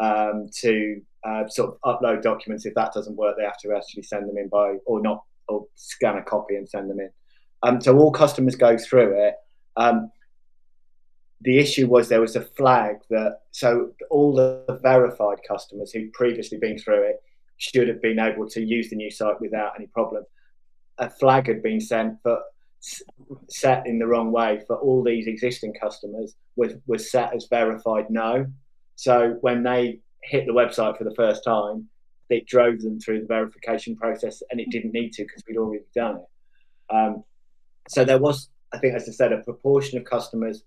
to sort of upload documents. If that doesn't work, they have to actually send them in or scan a copy and send them in. So all customers go through it. The issue was there was a flag so all the verified customers who'd previously been through it should have been able to use the new site without any problem. A flag had been set in the wrong way for all these existing customers, was set as verified no. So when they hit the website for the first time, it drove them through the verification process, and it didn't need to because we'd already done it. So there was I think, as I said, a proportion of customers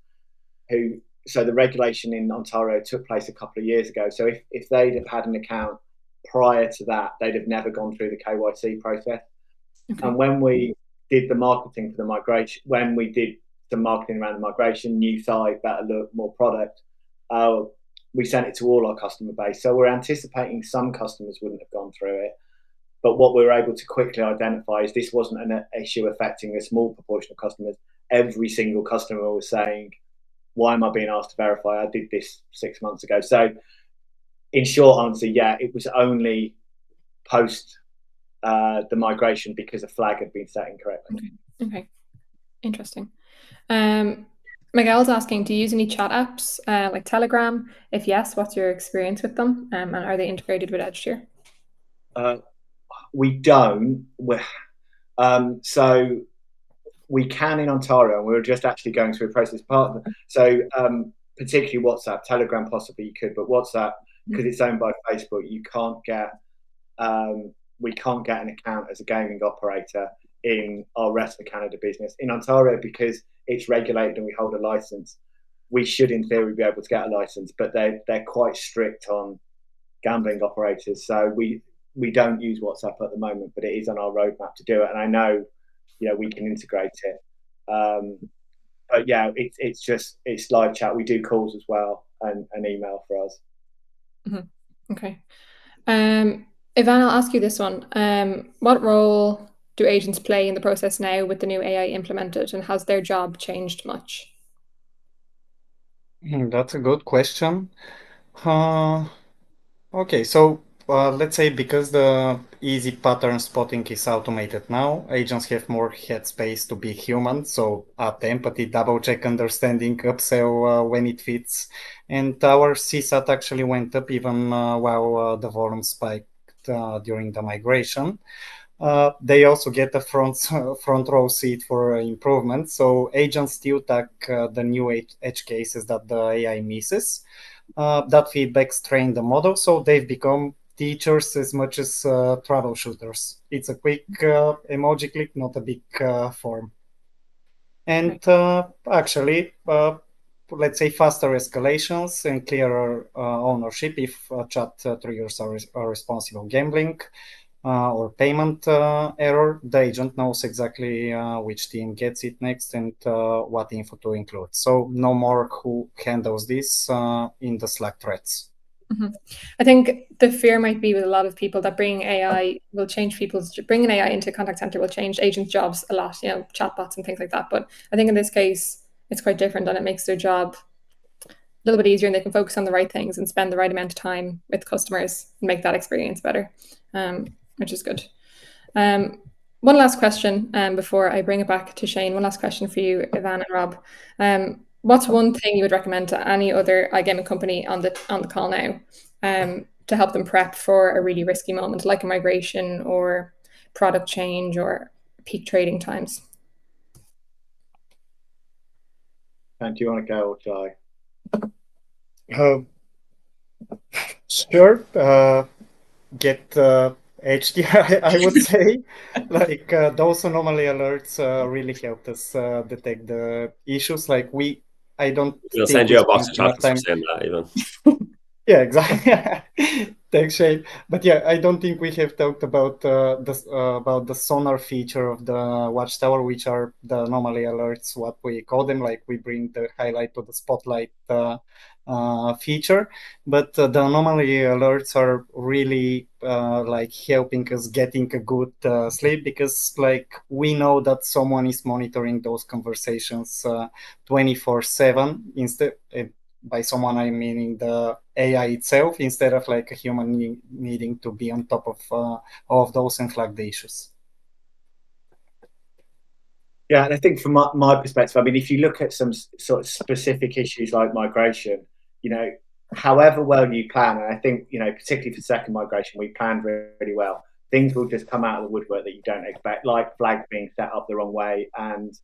who, so the regulation in Ontario took place a couple of years ago. So if they'd have had an account prior to that, they'd have never gone through the KYC process. Okay. And when we did the marketing for the migration, when we did some marketing around the migration, new site, better look, more product, we sent it to all our customer base. So we're anticipating some customers wouldn't have gone through it. But what we were able to quickly identify is this wasn't an issue affecting a small proportion of customers. Every single customer was saying, why am I being asked to verify? I did this 6 months ago. So in short answer, yeah, it was only post the migration because a flag had been set incorrectly. Okay. Interesting. Miguel's asking, do you use any chat apps like Telegram? If yes, what's your experience with them? And are they integrated with EdgeTier? We don't. So we can in Ontario, and we were just actually going through a process part of it. So particularly WhatsApp, Telegram possibly you could, but WhatsApp, because it's owned by Facebook, you can't get we can't get an account as a gaming operator in our rest of Canada business. In Ontario, because it's regulated and we hold a license, we should in theory be able to get a license, but they're quite strict on gambling operators. So we don't use WhatsApp at the moment, but it is on our roadmap to do it. And I know, we can integrate it. But yeah, it's live chat. We do calls as well and email for us. Mm-hmm. Okay. Ivan, I'll ask you this one. What role do agents play in the process now with the new AI implemented, and has their job changed much? That's a good question. Okay, so let's say because the easy pattern spotting is automated now, agents have more headspace to be human. So add empathy, double check understanding, upsell when it fits. And our CSAT actually went up even while the volume spiked during the migration. They also get a front row seat for improvement. So agents still tag the new edge cases that the AI misses. That feedback train the model, so they've become teachers as much as troubleshooters. It's a quick emoji click, not a big form. And actually, let's say faster escalations and clearer ownership if chat triggers are responsible gambling or payment error, the agent knows exactly which team gets it next and what info to include. So no more who handles this in the Slack threads. Mm-hmm. I think the fear might be with a lot of people that bringing AI into contact center will change agents' jobs a lot, chatbots and things like that. But I think in this case, it's quite different, and it makes their job a little bit easier, and they can focus on the right things and spend the right amount of time with customers and make that experience better, which is good. One last question before I bring it back to Shane. One last question for you, Ivan and Rob. What's one thing you would recommend to any other iGaming company on the call now to help them prep for a really risky moment, like a migration or product change or peak trading times? And do you want to go or shall I? Sure. Get HDR, I would say. Like those anomaly alerts really helped us detect the issues. Like I don't We'll think send you a box of chocolates for saying that, even. Yeah, exactly. Thanks, Shane. But yeah, I don't think we have talked about the sonar feature of the Watchtower, which are the anomaly alerts, what we call them. Like we bring the highlight to the spotlight feature, but the anomaly alerts are really like helping us getting a good sleep, because like we know that someone is monitoring those conversations 24/7 instead. By someone, I mean the AI itself, instead of like a human needing to be on top of all of those and flag the issues. Yeah, and I think from my perspective, I mean, if you look at some sort of specific issues like migration, however well you plan, and I think, particularly for second migration, we planned really well. Things will just come out of the woodwork that you don't expect, like flags being set up the wrong way and,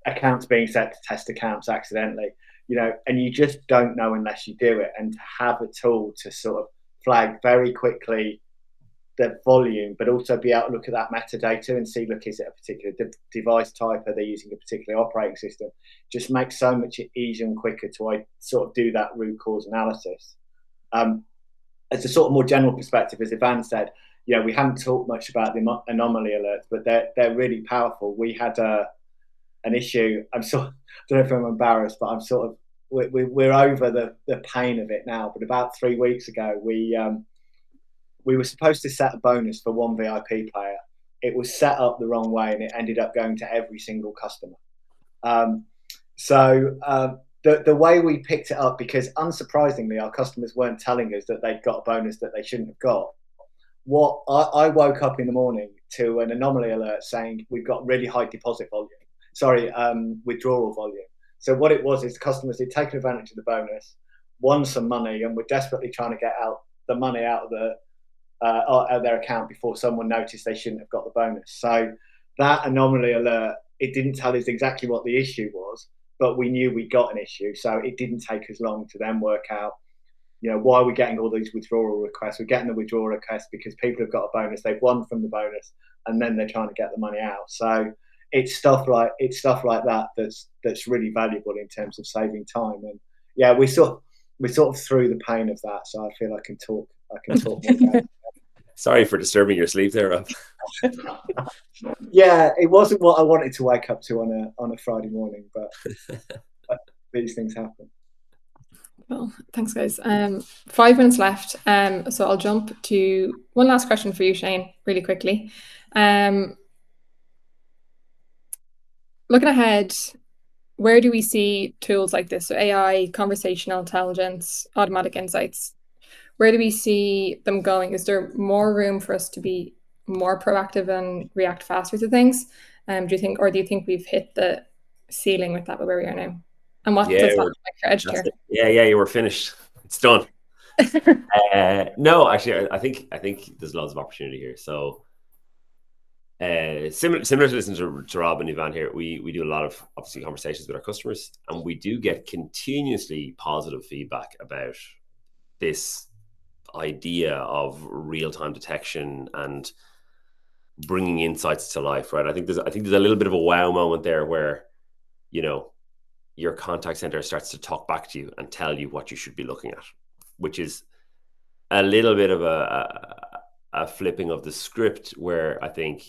accounts being set to test accounts accidentally, and you just don't know unless you do it. And to have a tool to sort of flag very quickly the volume, but also be able to look at that metadata and see, look, is it a particular device type? Are they using a particular operating system? Just makes so much easier and quicker to sort of do that root cause analysis. As a sort of more general perspective, as Ivan said, we haven't talked much about the anomaly alerts, but they're really powerful. We had an issue. I don't know if I'm embarrassed, but I'm sort of we're over the pain of it now. But about 3 weeks ago, we were supposed to set a bonus for one VIP player. It was set up the wrong way, and it ended up going to every single customer. The way we picked it up, because unsurprisingly, our customers weren't telling us that they'd got a bonus that they shouldn't have got. I woke up in the morning to an anomaly alert saying we've got really high withdrawal volume. So what it was is customers had taken advantage of the bonus, won some money, and were desperately trying to get the money out of their account before someone noticed they shouldn't have got the bonus. So that anomaly alert, it didn't tell us exactly what the issue was, but we knew we got an issue. So it didn't take us long to then work out, why are we getting all these withdrawal requests? We're getting the withdrawal requests because people have got a bonus, they've won from the bonus, and then they're trying to get the money out. So it's stuff like that that's really valuable in terms of saving time. And yeah, we sort of through the pain of that. So I feel I can talk more about it. Sorry for disturbing your sleep there, Rob. Yeah, it wasn't what I wanted to wake up to on a Friday morning, but these things happen. Well, thanks, guys. 5 minutes left. So I'll jump to one last question for you, Shane, really quickly. Looking ahead, where do we see tools like this? So AI, conversational intelligence, automatic insights. Where do we see them going? Is there more room for us to be more proactive and react faster to things? Do you think we've hit the ceiling with that, where we are now? And what does that look like for Edge Tier? Yeah, you were finished. It's done. No, actually, I think there's lots of opportunity here. So similar to listening to Rob and Ivan here, we do a lot of obviously conversations with our customers, and we do get continuously positive feedback about this idea of real-time detection and bringing insights to life, right? I think there's a little bit of a wow moment there where your contact center starts to talk back to you and tell you what you should be looking at, which is a little bit of a flipping of the script, where I think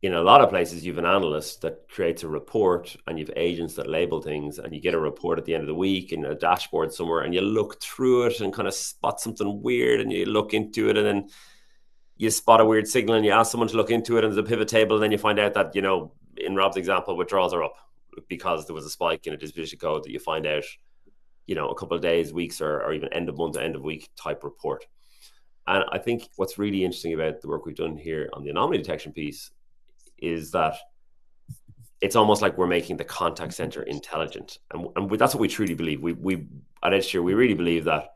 in a lot of places you've an analyst that creates a report and you've agents that label things, and you get a report at the end of the week in a dashboard somewhere, and you look through it and kind of spot something weird, and you look into it, and then you spot a weird signal and you ask someone to look into it, and there's a pivot table, and then you find out that in Rob's example, withdrawals are up because there was a spike in a distribution code that you find out a couple of days, weeks, or even end of month, end of week type report. And I think what's really interesting about the work we've done here on the anomaly detection piece is that it's almost like we're making the contact center intelligent. And that's what we truly believe. We at EdgeTier, we really believe that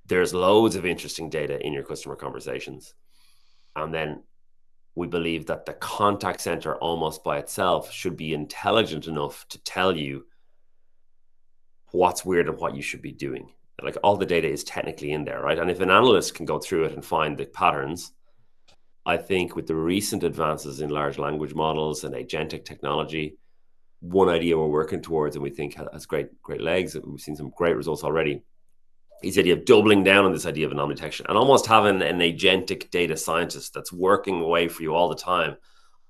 there's loads of interesting data in your customer conversations. And then we believe that the contact center almost by itself should be intelligent enough to tell you what's weird and what you should be doing. Like, all the data is technically in there, right? And if an analyst can go through it and find the patterns, I think with the recent advances in large language models and agentic technology, one idea we're working towards, and we think has great legs, we've seen some great results already, is the idea of doubling down on this idea of anomaly detection and almost having an agentic data scientist that's working away for you all the time,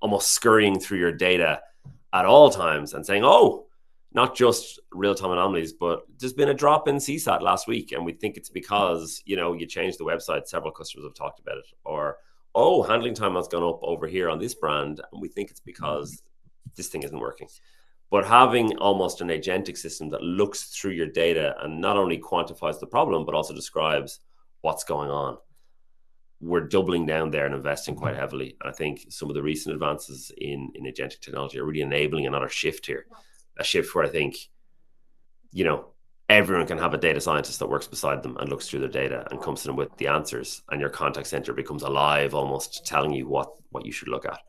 almost scurrying through your data at all times and saying, oh, not just real-time anomalies, but there's been a drop in CSAT last week, and we think it's because, you changed the website. Several customers have talked about it. Or, oh, handling time has gone up over here on this brand, and we think it's because this thing isn't working. But having almost an agentic system that looks through your data and not only quantifies the problem, but also describes what's going on, we're doubling down there and investing quite heavily. And I think some of the recent advances in agentic technology are really enabling another shift here. A shift where I think, everyone can have a data scientist that works beside them and looks through their data and comes to them with the answers, and your contact center becomes alive, almost telling you what you should look at.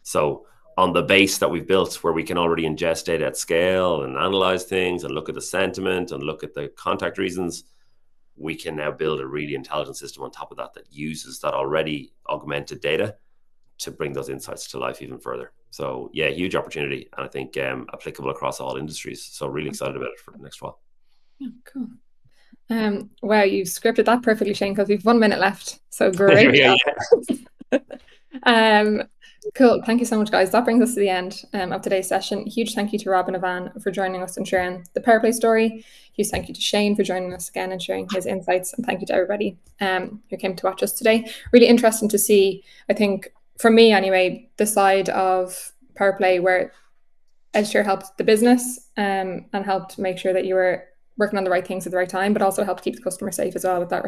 So on the base that we've built, where we can already ingest data at scale and analyze things and look at the sentiment and look at the contact reasons, we can now build a really intelligent system on top of that that uses that already augmented data to bring those insights to life even further. So yeah, huge opportunity, and I think applicable across all industries. So really excited about it for the next while. Yeah, cool. Wow, you scripted that perfectly, Shane, because we've 1 minute left. So great. Cool. Thank you so much, guys. That brings us to the end of today's session. Huge thank you to Rob and Ivan for joining us and sharing the PowerPlay story. Huge thank you to Shane for joining us again and sharing his insights. And thank you to everybody who came to watch us today. Really interesting to see, I think, for me anyway, the side of PowerPlay where EdgeShare helped the business and helped make sure that you were working on the right things at the right time, but also helped keep the customer safe as well with that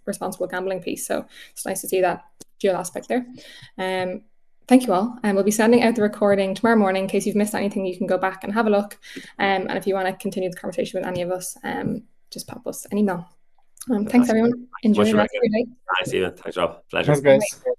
responsible gambling piece. So it's nice to see that dual aspect there. Thank you all. And we'll be sending out the recording tomorrow morning. In case you've missed anything, you can go back and have a look. And if you want to continue the conversation with any of us, just pop us an email. Thanks, everyone. Enjoy the rest of your day. Thanks, Stephen. Thanks, Rob. Pleasure. Thanks, guys.